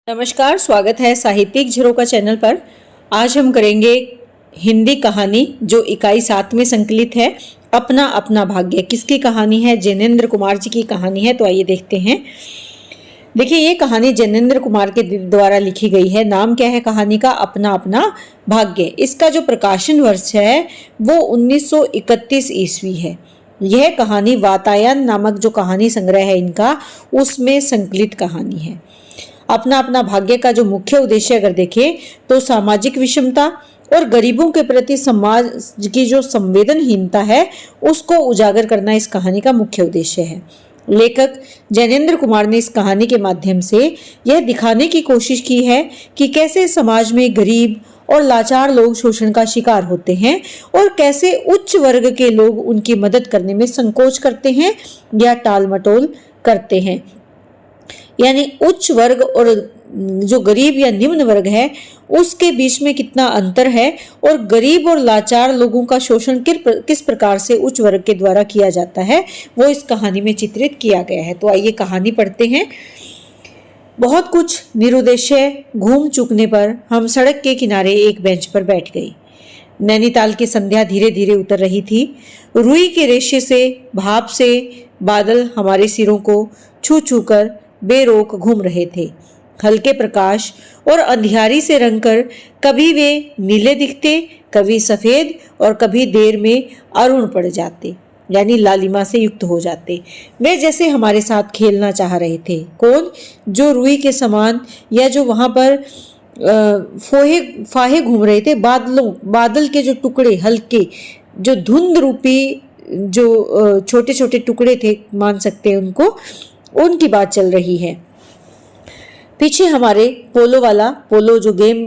नमस्कार, स्वागत है साहित्यिक झरोका चैनल पर। आज हम करेंगे हिंदी कहानी जो इकाई 7 में संकलित है, अपना अपना भाग्य। किसकी कहानी है? जैनेन्द्र कुमार जी की कहानी है। तो आइए देखते हैं। देखिए, ये कहानी जैनेन्द्र कुमार के द्वारा लिखी गई है। नाम क्या है कहानी का? अपना अपना भाग्य। इसका जो प्रकाशन वर्ष है वो 1931 ईस्वी है। यह कहानी वातायन नामक जो कहानी संग्रह है इनका, उसमें संकलित कहानी है। अपना अपना भाग्य का जो मुख्य उद्देश्य अगर देखें तो सामाजिक विषमता और गरीबों के प्रति समाज की जो संवेदनहीनता है उसको उजागर करना इस कहानी का मुख्य उद्देश्य है। लेखक जैनेन्द्र कुमार ने इस कहानी के माध्यम से यह दिखाने की कोशिश की है कि कैसे समाज में गरीब और लाचार लोग शोषण का शिकार होते हैं और कैसे उच्च वर्ग के लोग उनकी मदद करने में संकोच करते हैं या टाल मटोल करते हैं। यानी उच्च वर्ग और जो गरीब या निम्न वर्ग है उसके बीच में कितना अंतर है और गरीब और लाचार लोगों का शोषण किस प्रकार से उच्च वर्ग के द्वारा किया जाता है वो इस कहानी में चित्रित किया गया है। तो आइए कहानी पढ़ते हैं। बहुत कुछ निरुद्देश्य घूम चुकने पर हम सड़क के किनारे एक बेंच पर बैठ गई। नैनीताल की संध्या धीरे धीरे उतर रही थी। रुई के रेशे से भाप से बादल हमारे सिरों को छू छू कर बेरोक घूम रहे थे। हल्के प्रकाश और अंधियारी से रंगकर कभी वे नीले दिखते, कभी सफेद और कभी देर में अरुण पड़ जाते, यानी लालिमा से युक्त हो जाते। वे जैसे हमारे साथ खेलना चाह रहे थे। कौन? जो रुई के समान या जो वहां पर फाहे घूम रहे थे। बादल के जो टुकड़े हल्के, जो धुंध रूपी जो छोटे छोटे टुकड़े थे, मान सकते हैं उनको, उनकी बात चल रही है। पीछे हमारे पोलो जो गेम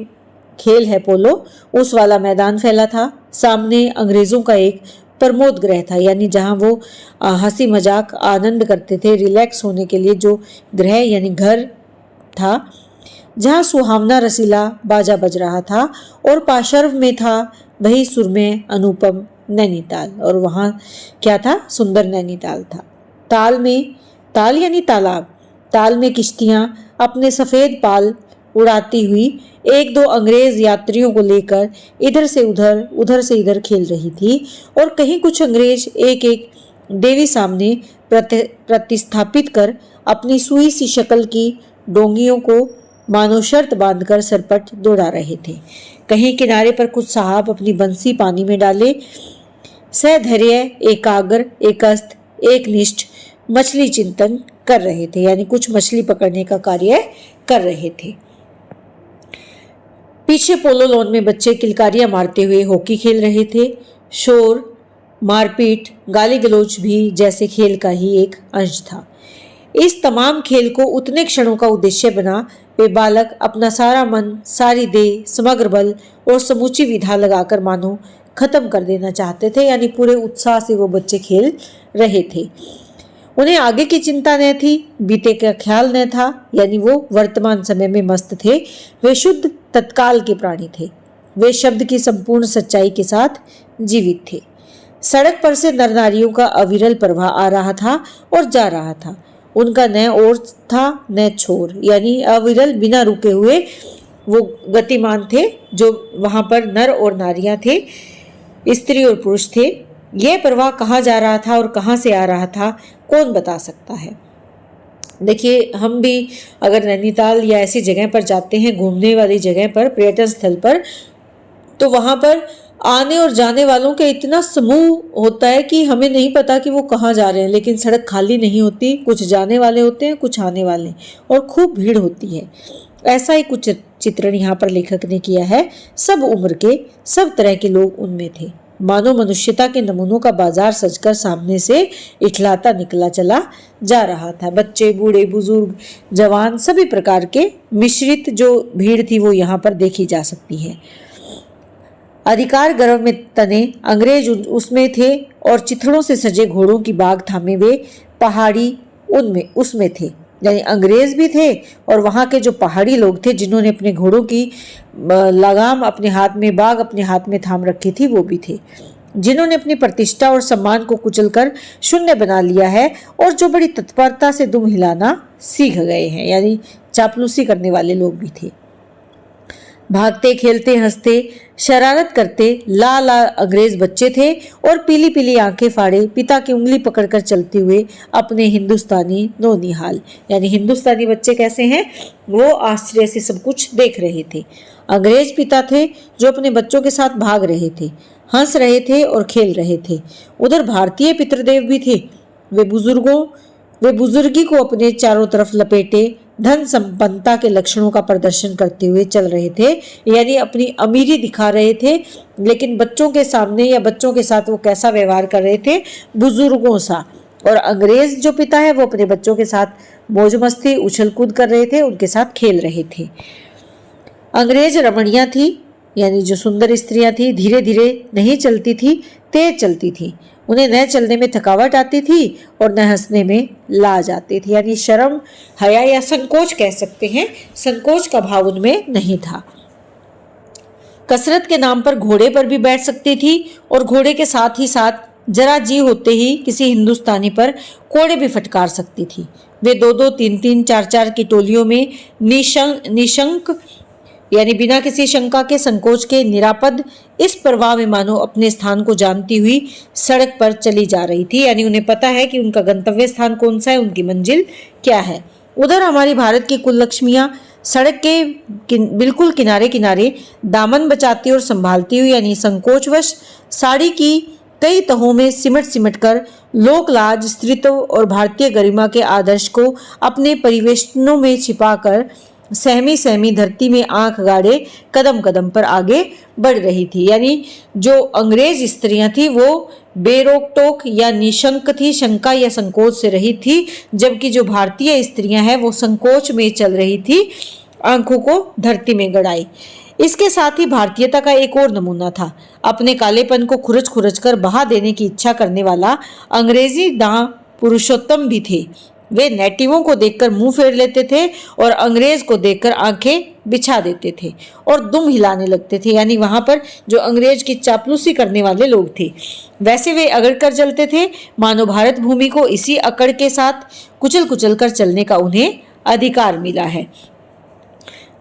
खेल है पोलो, उस वाला मैदान फैला था। सामने अंग्रेजों का एक प्रमोद गृह था, यानी जहां वो हंसी मजाक आनंद करते थे, रिलैक्स होने के लिए जो गृह यानी घर था, जहां सुहावना रसीला बाजा बज रहा था। और पार्श्व में था वही सुरम्य अनुपम नैनीताल। और वहां क्या था? सुंदर नैनीताल था। ताल यानी तालाब। ताल में किश्तियां अपने सफेद पाल उड़ाती हुई एक दो अंग्रेज यात्रियों को लेकर इधर से उधर खेल रही थी। और कहीं कुछ अंग्रेज एक एक देवी सामने प्रतिस्थापित कर अपनी सुई सी शक्ल की डोंगियों को मानो शर्त बांधकर सरपट दौड़ा रहे थे। कहीं किनारे पर कुछ साहब अपनी बंसी पानी में डाले सधैर्य, एकाग्र, एकस्थ, एकनिष्ठ मछली चिंतन कर रहे थे, यानी कुछ मछली पकड़ने का कार्य कर रहे थे। पीछे पोलो लॉन में बच्चे किलकारियां मारते हुए हॉकी खेल रहे थे। शोर, मारपीट, गाली गलौज भी जैसे खेल का ही एक अंश था। इस तमाम खेल को उतने क्षणों का उद्देश्य बना वे बालक अपना सारा मन, सारी देह, समग्र बल और समूची विधा लगाकर मानो खत्म कर देना चाहते थे। यानी पूरे उत्साह से वो बच्चे खेल रहे थे। उन्हें आगे की चिंता न थी, बीते का ख्याल न था, यानी वो वर्तमान समय में मस्त थे। वे शुद्ध तत्काल के प्राणी थे। वे शब्द की संपूर्ण सच्चाई के साथ जीवित थे। सड़क पर से नर नारियों का अविरल प्रवाह आ रहा था और जा रहा था। उनका न ओर था न छोर, यानी अविरल बिना रुके हुए वो गतिमान थे। जो वहां पर नर और नारियां थे, स्त्री और पुरुष थे। यह प्रवाह कहाँ जा रहा था और कहाँ से आ रहा था, कौन बता सकता है? देखिए, हम भी अगर नैनीताल या ऐसी जगह पर जाते हैं, घूमने वाली जगह पर, पर्यटन स्थल पर, तो वहां पर आने और जाने वालों के इतना समूह होता है कि हमें नहीं पता कि वो कहाँ जा रहे हैं। लेकिन सड़क खाली नहीं होती, कुछ जाने वाले होते हैं, कुछ आने वाले, और खूब भीड़ होती है। ऐसा ही कुछ चित्रण यहाँ पर लेखक ने किया है। सब उम्र के, सब तरह के लोग उनमें थे। मानो मनुष्यता के नमूनों का बाजार सजकर सामने से इठलाता निकला चला जा रहा था। बच्चे, बूढ़े, बुजुर्ग, जवान, सभी प्रकार के मिश्रित जो भीड़ थी वो यहाँ पर देखी जा सकती है। अधिकार गर्व में तने अंग्रेज उसमें थे और चिथड़ों से सजे घोड़ों की बाग थामे वे पहाड़ी उसमें थे। यानी अंग्रेज भी थे और वहाँ के जो पहाड़ी लोग थे जिन्होंने अपने घोड़ों की लगाम अपने हाथ में, बाग अपने हाथ में थाम रखी थी, वो भी थे। जिन्होंने अपनी प्रतिष्ठा और सम्मान को कुचलकर शून्य बना लिया है और जो बड़ी तत्परता से दुम हिलाना सीख गए हैं, यानी चापलूसी करने वाले लोग भी थे। भागते खेलते हंसते शरारत करते लाल अंग्रेज बच्चे थे और पीली पीली आंखें फाड़े पिता की उंगली पकड़कर चलते हुए अपने हिंदुस्तानी नौनिहाल, यानी हिंदुस्तानी बच्चे कैसे हैं, वो आश्चर्य से सब कुछ देख रहे थे। अंग्रेज पिता थे जो अपने बच्चों के साथ भाग रहे थे, हंस रहे थे और खेल रहे थे। उधर भारतीय पितृदेव भी थे। वे बुजुर्गी को अपने चारों तरफ लपेटे धन संपन्नता के लक्षणों का प्रदर्शन करते हुए चल रहे थे, यानी अपनी अमीरी दिखा रहे थे। लेकिन बच्चों के सामने या बच्चों के साथ वो कैसा व्यवहार कर रहे थे, बुजुर्गों सा। और अंग्रेज जो पिता है वो अपने बच्चों के साथ मौज मस्ती उछल कूद कर रहे थे, उनके साथ खेल रहे थे। अंग्रेज रमणियां थी, यानी जो सुंदर स्त्रियां थी, धीरे धीरे नहीं चलती थी, तेज चलती थी। उन्हें न चलने में थकावट आती थी और न हंसने में लाज आती थी, यानी शर्म, हया या संकोच कह सकते हैं, संकोच का भाव उनमें नहीं था। कसरत के नाम पर घोड़े पर भी बैठ सकती थी और घोड़े के साथ ही साथ जरा जी होते ही किसी हिंदुस्तानी पर कोड़े भी फटकार सकती थी। वे 2-2, 3-3, 4-4 की टोलियों में निशंक यानी बिना किसी शंका के, संकोच के, निरापद इस प्रवाह में मानो अपने स्थान को जानती हुई सड़क पर चली जा रही थी, यानी उन्हें पता है कि उनका गंतव्य स्थान कौन सा है, उनकी मंजिल क्या है। उधर हमारी भारत की कुल लक्ष्मियां सड़क के बिल्कुल किनारे किनारे दामन बचाती और संभालती हुई, यानी संकोचवश साड़ी की कई तहों में सिमट सिमट कर लोक लाज, स्त्रीत्व और भारतीय गरिमा के आदर्श को अपने परिवेशनों में छिपाकर सहमी सहमी धरती में आंख गाड़े कदम कदम पर आगे बढ़ रही थी। यानी जो अंग्रेज स्त्रियां थी वो बेरोक टोक या निशंक थी, शंका या संकोच से रही थी, जबकि जो भारतीय स्त्रियां हैं वो संकोच में चल रही थी, आंखों को धरती में गड़ाई। इसके साथ ही भारतीयता का एक और नमूना था, अपने कालेपन को खुरच खुरच कर बहा देने की इच्छा करने वाला अंग्रेजी दां पुरुषोत्तम भी थे। वे नेटिवों को देखकर मुंह फेर लेते थे और अंग्रेज को देखकर आंखें बिछा देते थे और दुम हिलाने लगते थे, यानी वहां पर जो अंग्रेज की चापलूसी करने वाले लोग थे वैसे वे अगड़ कर चलते थे, मानो भारत भूमि को इसी अकड़ के साथ कुचल कुचल कर चलने का उन्हें अधिकार मिला है।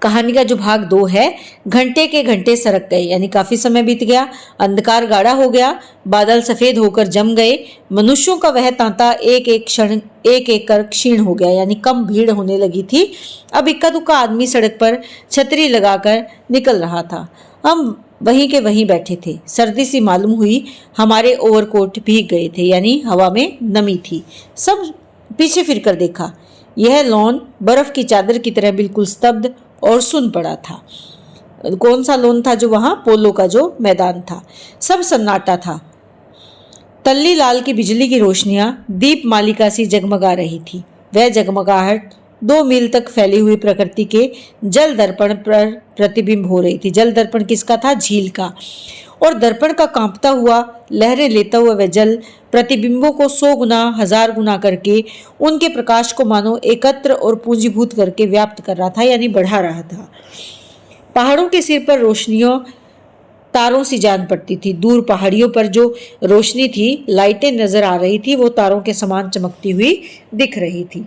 कहानी का जो भाग 2 है, घंटे के घंटे सरक गए, यानी काफी समय बीत गया, अंधकार गाढ़ा हो गया, बादल सफेद होकर जम गए, मनुष्यों का वह तांता एक एक कर क्षीण हो गया, यानी कम भीड़ होने लगी थी। अब इक्का दुक्का आदमी सड़क पर छतरी लगाकर निकल रहा था। हम वहीं के वहीं बैठे थे। सर्दी सी मालूम हुई, हमारे ओवरकोट भीग गए थे, यानी हवा में नमी थी। सब पीछे फिरकर देखा, यह लॉन बर्फ की चादर की तरह बिल्कुल स्तब्ध और सुन पड़ा था। कौन सा लॉन था? जो वहां पोलो का जो मैदान था। सब सन्नाटा था। तल्ली लाल की बिजली की रोशनियां दीप मालिका सी जगमगा रही थी। वह जगमगाहट 2 मील तक फैली हुई प्रकृति के जल दर्पण पर प्रतिबिंब हो रही थी। जल दर्पण किसका था? झील का। और दर्पण का कांपता हुआ, लहरें लेता हुआ वह जल प्रतिबिंबों को 100 गुना, 1000 गुना करके उनके प्रकाश को मानो एकत्र और पूंजीभूत करके व्याप्त कर रहा था, यानी बढ़ा रहा था। पहाड़ों के सिर पर रोशनियों तारों सी जान पड़ती थी। दूर पहाड़ियों पर जो रोशनी थी, लाइटें नजर आ रही थी, वो तारों के समान चमकती हुई दिख रही थी।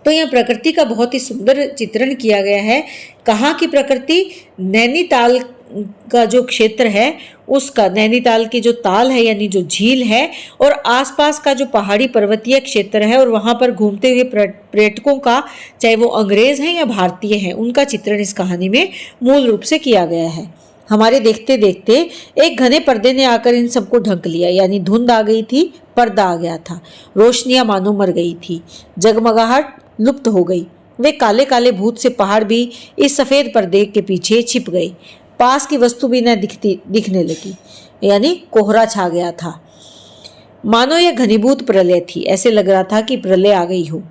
तो यहाँ प्रकृति का बहुत ही सुंदर चित्रण किया गया है। कहाँ की प्रकृति? नैनीताल का जो क्षेत्र है उसका, नैनीताल की जो ताल है यानी जो झील है, और आसपास का जो पहाड़ी पर्वतीय क्षेत्र है, और वहाँ पर घूमते हुए पर्यटकों का, चाहे वो अंग्रेज हैं या भारतीय हैं, उनका चित्रण इस कहानी में मूल रूप से किया गया है। हमारे देखते देखते एक घने पर्दे ने आकर इन सबको ढक लिया, यानी धुंध आ गई थी, पर्दा आ गया था। रोशनियां मानो मर गई थी, जगमगाहट लुप्त हो गई। वे काले काले भूत से पहाड़ भी इस सफेद पर्दे के पीछे छिप गए। पास की वस्तु भी न दिखने लगी, यानी कोहरा छा गया था। मानो यह घनीभूत प्रलय थी। ऐसे लग रहा था कि प्रलय आ गई हो।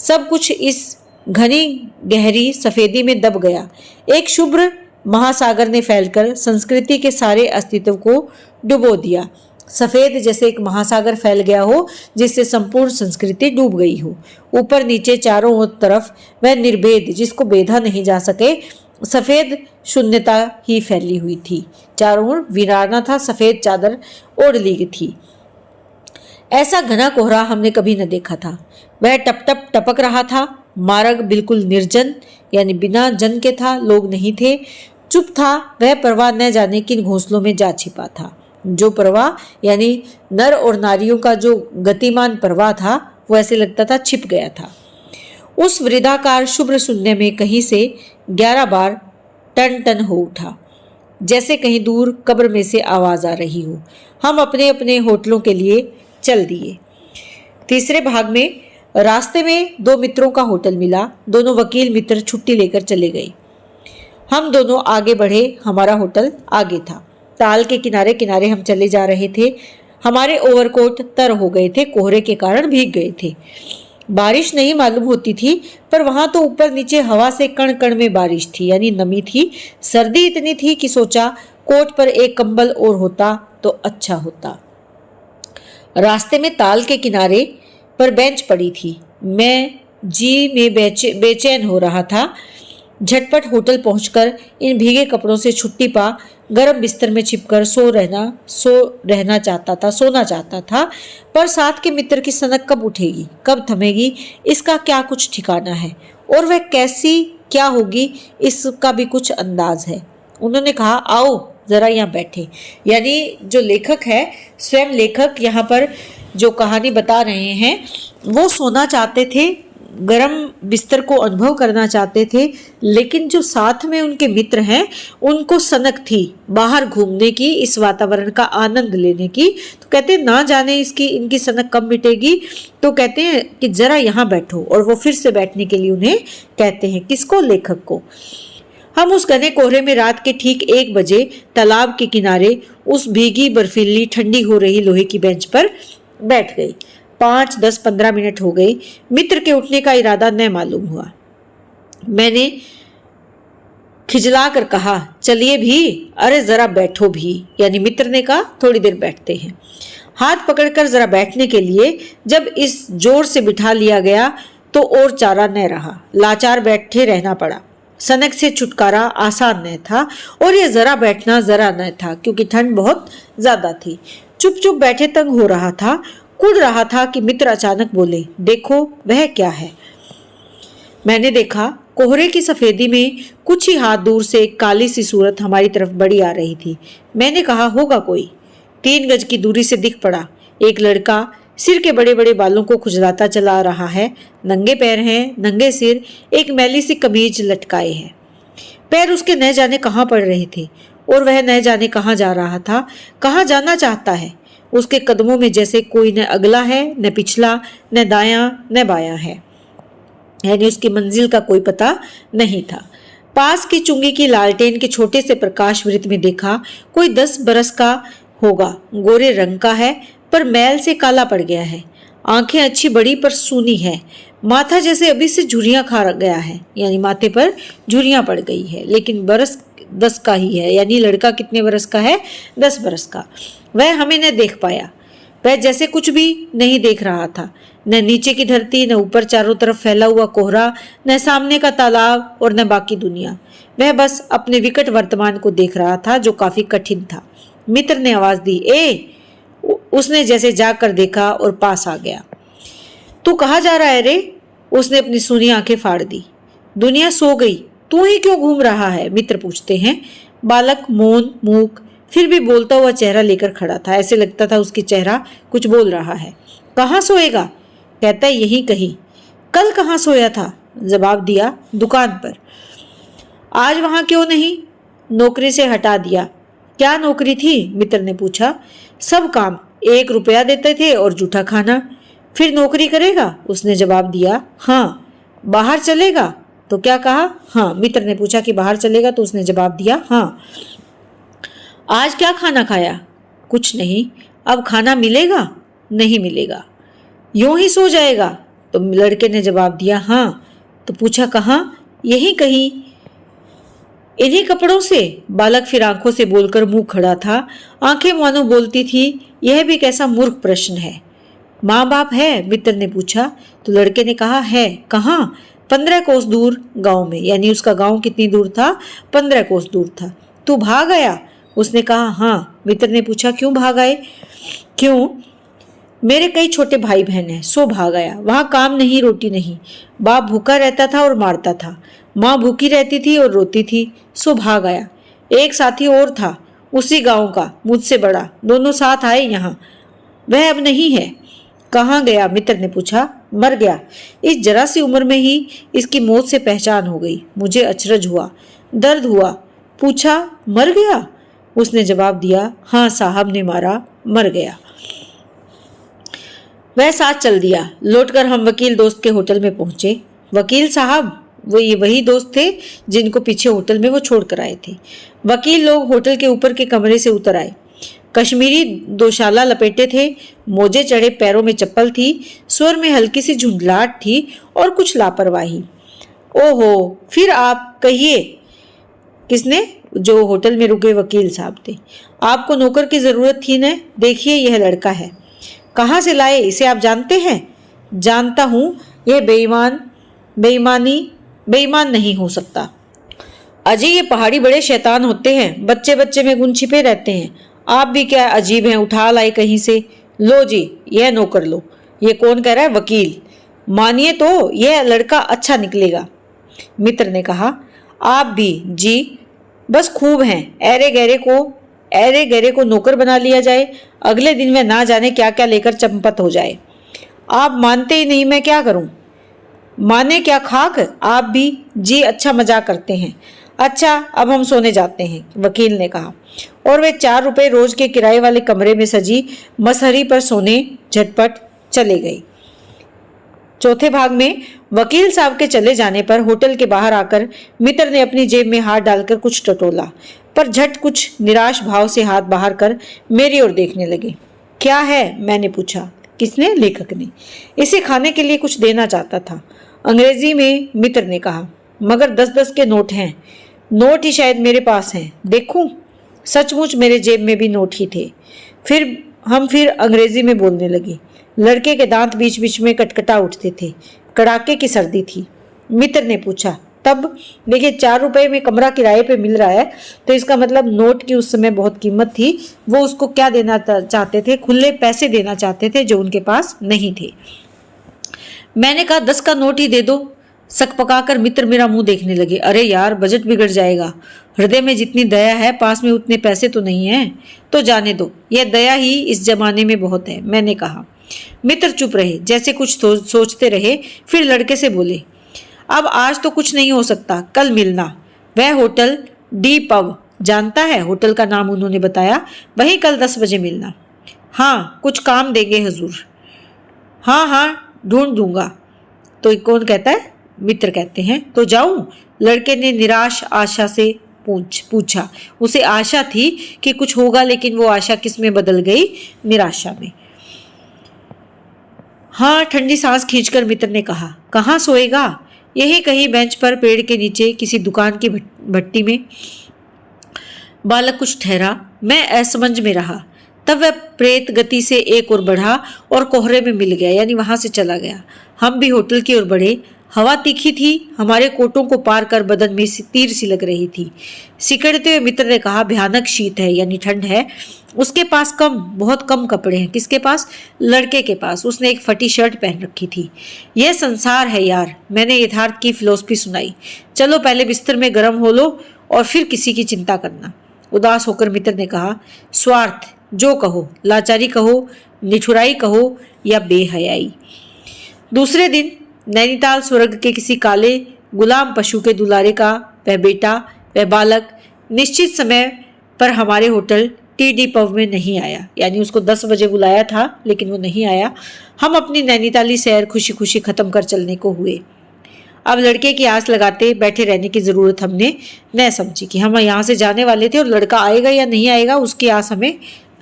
सब कुछ इस घनी गहरी सफेदी में दब गया। एक शुभ्र महासागर ने फैलकर संस्कृति के सारे अस्तित्व को डुबो दिया। सफेद जैसे एक महासागर फैल गया हो जिससे संपूर्ण संस्कृति डूब गई हो। ऊपर नीचे चारों तरफ वह निर्भेद, जिसको बेधा नहीं जा सके, सफेद शून्यता ही फैली हुई थी। चारों ओर वीराना था, सफेद चादर ओढ़ ली थी। ऐसा घना कोहरा हमने कभी न देखा था। वह टप टप टपक रहा था। मार्ग बिल्कुल निर्जन यानी बिना जन के था, लोग नहीं थे। चुप था वह, परवाह न जाने किन घोंसलों में जा छिपा था। जो परवाह यानी नर और नारियों का जो गतिमान परवाह था, वो ऐसे लगता था छिप गया था। उस वृद्धाकार शुभ्र शून्य में कहीं से 11 बार टन टन हो उठा, जैसे कहीं दूर कब्र में से आवाज आ रही हो। हम अपने अपने होटलों के लिए चल दिए। तीसरे भाग में रास्ते में 2 मित्रों का होटल मिला। दोनों वकील मित्र छुट्टी लेकर चले गए। हम दोनों आगे बढ़े। हमारा होटल आगे था। ताल के किनारे किनारे हम चले जा रहे थे। हमारे ओवरकोट तर हो गए थे, कोहरे के कारण भीग गए थे। बारिश नहीं मालूम होती थी, पर वहां तो ऊपर नीचे हवा से कण कण में बारिश थी, यानी नमी थी। सर्दी इतनी थी कि सोचा कोट पर एक कंबल और होता तो अच्छा होता। रास्ते में ताल के किनारे पर बेंच पड़ी थी। मैं जी में बेचैन हो रहा था। झटपट होटल पहुंचकर इन भीगे कपड़ों से छुट्टी पा गर्म बिस्तर में छिपकर सोना चाहता था। पर साथ के मित्र की सनक कब उठेगी, कब थमेगी, इसका क्या कुछ ठिकाना है, और वह कैसी क्या होगी, इसका भी कुछ अंदाज है। उन्होंने कहा, आओ जरा यहाँ बैठे। यानी जो लेखक है, स्वयं लेखक यहाँ पर जो कहानी बता रहे हैं, वो सोना चाहते थे, गरम बिस्तर को अनुभव करना चाहते थे, लेकिन जो साथ में उनके मित्र हैं उनको सनक थी बाहर घूमने की, इस वातावरण का आनंद लेने की। तो कहते हैं ना जाने इनकी सनक कब मिटेगी। तो कहते हैं कि जरा यहाँ बैठो, और वो फिर से बैठने के लिए उन्हें कहते हैं। किसको? लेखक को। हम उस घने कोहरे में रात के ठीक 1 बजे तालाब के किनारे उस भीगी बर्फीली ठंडी हो रही लोहे की बेंच पर बैठ गए। 5, 10, 15 मिनट हो गए। मित्र के उठने का इरादा न मालूम हुआ। मैंने खिजला कर कहा, चलिए भी, अरे जरा बैठो भी। यानी मित्र ने कहा, थोड़ी देर बैठते हैं। हाथ पकड़कर जरा बैठने के लिए जब इस जोर से बिठा लिया गया तो और चारा न रहा। लाचार बैठे रहना पड़ा। सनक से छुटकारा आसान न था, और यह जरा बैठना जरा न था, क्योंकि ठंड बहुत ज्यादा थी। चुप चुप बैठे तंग हो रहा था, कुड़ रहा था कि मित्र अचानक बोले, देखो वह क्या है। मैंने देखा, कोहरे की सफेदी में कुछ ही हाथ दूर से एक काली सी सूरत हमारी तरफ बढ़ी आ रही थी। मैंने कहा, होगा कोई। 3 गज की दूरी से दिख पड़ा। एक लड़का सिर के बड़े बड़े बालों को खुजलाता चला आ रहा है। नंगे पैर हैं, नंगे सिर, एक मैली सी कमीज लटकाए है। पैर उसके न जाने कहाँ पड़ रहे थे, और वह न जाने कहाँ जा रहा था, कहाँ जाना चाहता है। उसके कदमों में जैसे कोई न अगला है, न पिछला, न दायां न बायां है, यानी उसकी मंजिल का कोई पता नहीं था। पास की चुंगी की लालटेन के छोटे से प्रकाश वृत्त में देखा, कोई 10 बरस का होगा, गोरे रंग का है, पर मैल से काला पड़ गया है। आंखें अच्छी बड़ी पर सूनी है। माथा जैसे अभी से झुर्रियां खा गया है, यानी माथे पर झुर्रियां पड़ गई है, लेकिन बरस 10 का ही है। यानी लड़का कितने बरस का है? 10 बरस का। वह हमें न देख पाया। वह जैसे कुछ भी नहीं देख रहा था, न नीचे की धरती, न ऊपर चारों तरफ फैला हुआ कोहरा, न सामने का तालाब, और न बाकी दुनिया। वह बस अपने विकट वर्तमान को देख रहा था, जो काफी कठिन था। मित्र ने आवाज दी, ए! उसने जैसे जाग कर देखा और पास आ गया। तू कहाँ जा रहा है रे? उसने अपनी सूनी आंखें फाड़ दी। दुनिया सो गई, तू ही क्यों घूम रहा है? मित्र पूछते हैं। बालक मौन मूक फिर भी बोलता हुआ चेहरा लेकर खड़ा था। ऐसे लगता था उसकी चेहरा कुछ बोल रहा है। कहाँ सोएगा? कहता है, यही कहीं। कल कहाँ सोया था? जवाब दिया, दुकान पर। आज वहां क्यों नहीं? नौकरी से हटा दिया। क्या नौकरी थी? मित्र ने पूछा। सब काम, 1 रुपया देते थे और जूठा खाना। फिर नौकरी करेगा? उसने जवाब दिया, हाँ। बाहर चलेगा? तो क्या कहा? हाँ। मित्र ने पूछा कि बाहर चलेगा? तो उसने जवाब दिया, हाँ। आज क्या खाना खाया? कुछ नहीं। अब खाना मिलेगा? नहीं मिलेगा। यूं ही सो जाएगा? तो लड़के ने जवाब दिया, हाँ। तो पूछा, कहाँ? यही कहीं। इन्हीं कपड़ों से? बालक फिर आंखों से बोलकर मुंह खड़ा था। आंखें मानो बोलती थी, यह भी कैसा मूर्ख प्रश्न है। माँ बाप है? मित्र ने पूछा। तो लड़के ने कहा, है। कहाँ? 15 कोस दूर गांव में, यानी उसका गांव कितनी दूर था? 15 कोस दूर था। तू भाग आया? उसने कहा। हाँ। मित्र ने पूछा, क्यों भाग आए? क्यों? मेरे कई छोटे भाई बहन हैं, सो भाग आया। वहां काम नहीं, रोटी नहीं। बाप भूखा रहता था और मारता था। माँ भूखी रहती थी और रोती थी, सो भाग आया। एक साथी और था, उसी गांव का, मुझसे बड़ा। दोनों साथ आए यहाँ। वह अब नहीं है। कहाँ गया? मित्र ने पूछा। मर गया। इस जरा सी उम्र में ही इसकी मौत से पहचान हो गई। मुझे अचरज हुआ, दर्द हुआ। पूछा, मर गया? उसने जवाब दिया, हाँ साहब ने मारा, मर गया। वह साथ चल दिया। लौटकर हम वकील दोस्त के होटल में पहुंचे। वकील साहब, वो ये वही दोस्त थे जिनको पीछे होटल में वो छोड़ कर आए थे। वकील लोग होटल के ऊपर के कमरे से उतर आए। कश्मीरी दोशाला लपेटे थे, मोजे चढ़े, पैरों में चप्पल थी, स्वर में हल्की सी झुंझलाहट थी और कुछ लापरवाही। ओहो, फिर आप कहिए। किसने? जो होटल में रुके वकील साहब थे। आपको नौकर की जरूरत थी न? देखिए यह लड़का है। कहाँ से लाए? इसे आप जानते हैं? जानता हूँ। यह बेईमान नहीं हो सकता। अजी, ये पहाड़ी बड़े शैतान होते हैं। बच्चे बच्चे में गुण छिपे रहते हैं। आप भी क्या अजीब हैं, उठा लाए कहीं से। लो जी, यह नौकर लो। ये कौन कह रहा है? वकील। मानिए तो यह लड़का अच्छा निकलेगा। मित्र ने कहा। आप भी जी बस खूब हैं। ऐरे गहरे को नौकर बना लिया जाए, अगले दिन में ना जाने क्या क्या लेकर चंपत हो जाए। आप मानते ही नहीं, मैं क्या करूं? माने क्या खाक? आप भी जी अच्छा मजाक करते हैं। अच्छा, अब हम सोने जाते हैं, वकील ने कहा। और वे 4 रुपए रोज के किराए वाले कमरे में सजी मसहरी पर सोने झटपट चले गए। चौथे भाग में वकील साहब के चले जाने पर होटल के बाहर आकर मित्र ने अपनी जेब में हाथ डालकर कुछ टटोला, पर झट कुछ निराश भाव से हाथ बाहर कर मेरी ओर देखने लगे। क्या है? मैंने पूछा। किसने? लेखक ने। इसे खाने के लिए कुछ देना चाहता था। अंग्रेजी में मित्र ने कहा। मगर 10-10 के नोट हैं। नोट ही शायद मेरे पास हैं, देखूं? सचमुच मेरे जेब में भी नोट ही थे। फिर अंग्रेजी में बोलने लगे। लड़के के दांत बीच बीच में कटकटा उठते थे। कड़ाके की सर्दी थी। मित्र ने पूछा, तब? देखिए, 4 रुपए में कमरा किराए पे मिल रहा है, तो इसका मतलब नोट की उस समय बहुत कीमत थी। वो उसको क्या देना चाहते थे? खुले पैसे देना चाहते थे जो उनके पास नहीं थे। मैंने कहा, 10 का नोट ही दे दो। सक पकाकर मित्र मेरा मुंह देखने लगे। अरे यार, बजट बिगड़ जाएगा। हृदय में जितनी दया है, पास में उतने पैसे तो नहीं है। तो जाने दो, यह दया ही इस जमाने में बहुत है, मैंने कहा। मित्र चुप रहे, जैसे कुछ सोचते रहे। फिर लड़के से बोले, अब आज तो कुछ नहीं हो सकता, कल मिलना। वह होटल डी पब, जानता है? होटल का नाम उन्होंने बताया। वहीं कल 10 बजे मिलना। हाँ, कुछ काम देंगे हुजूर। हाँ, ढूंढ दूंगा। तो कौन कहता है? मित्र कहते हैं। तो जाऊं? लड़के ने निराश आशा से पूछा। उसे आशा थी कि कुछ होगा, लेकिन वो आशा किस में बदल गई? निराशा में। हाँ, ठंडी सांस खींचकर मित्र ने कहा। कहाँ सोएगा? यही कहीं बेंच पर, पेड़ के नीचे, किसी दुकान की भट्टी में। बालक कुछ ठहरा। मैं असमंज में रहा। तब वह प्रेत गति से एक ओर बढ़ा और कोहरे में मिल गया, यानी वहां से चला गया। हम भी होटल की ओर बढ़े। हवा तीखी थी, हमारे कोटों को पार कर बदन में तीर सी लग रही थी। सिकड़ते हुए मित्र ने कहा, भयानक शीत है, यानी ठंड है। उसके पास बहुत कम कपड़े हैं। किसके पास? लड़के के पास। उसने एक फटी शर्ट पहन रखी थी। यह संसार है यार, मैंने यथार्थ की फिलॉसफी सुनाई। चलो पहले बिस्तर में गर्म हो लो और फिर किसी की चिंता करना। उदास होकर मित्र ने कहा, स्वार्थ, जो कहो, लाचारी कहो, निठुराई कहो या बेहयाई। दूसरे दिन नैनीताल स्वर्ग के किसी काले गुलाम पशु के दुलारे का वह बेटा, वह बालक निश्चित समय पर हमारे होटल टीडी पब में नहीं आया। यानी उसको 10 बजे बुलाया था, लेकिन वो नहीं आया। हम अपनी नैनीताली सैर खुशी खुशी खत्म कर चलने को हुए। अब लड़के की आस लगाते बैठे रहने की जरूरत हमने न समझी कि हम यहाँ से जाने वाले थे और लड़का आएगा या नहीं आएगा, उसकी आस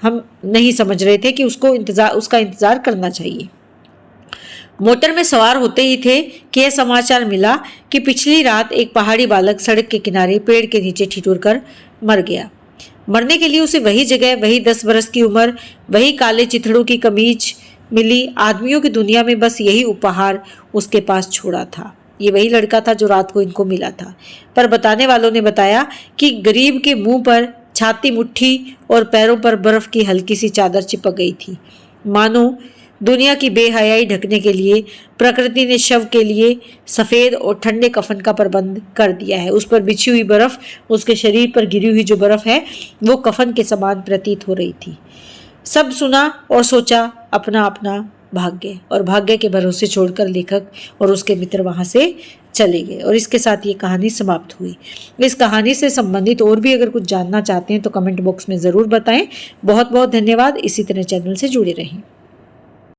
हम नहीं समझ रहे थे कि उसका इंतजार करना चाहिए। मोटर में सवार होते ही थे कि यह समाचार मिला कि पिछली रात एक पहाड़ी बालक सड़क के किनारे पेड़ के नीचे ठिठुर कर मर गया। मरने के लिए उसे वही जगह, वही 10 बरस की उम्र, वही काले चिथड़ों की कमीज मिली। आदमियों की दुनिया में बस यही उपहार उसके पास छोड़ा था। ये वही लड़का था जो रात को इनको मिला था। पर बताने वालों ने बताया कि गरीब के मुंह पर छाती मुट्ठी और पैरों पर बर्फ की हल्की सी चादर चिपक गई थी। मानो दुनिया की बेहयाई ढकने के लिए प्रकृति ने शव के लिए सफेद और ठंडे कफन का प्रबंध कर दिया है। उस पर बिछी हुई बर्फ, उसके शरीर पर गिरी हुई जो बर्फ है, वो कफन के समान प्रतीत हो रही थी। सब सुना और सोचा अपना अपना भाग्य, और भाग्य के भरोसे छोड़कर लेखक और उसके मित्र वहां से चले गए। और इसके साथ ये कहानी समाप्त हुई। इस कहानी से संबंधित और भी अगर कुछ जानना चाहते हैं तो कमेंट बॉक्स में ज़रूर बताएं। बहुत बहुत धन्यवाद। इसी तरह चैनल से जुड़े रहें।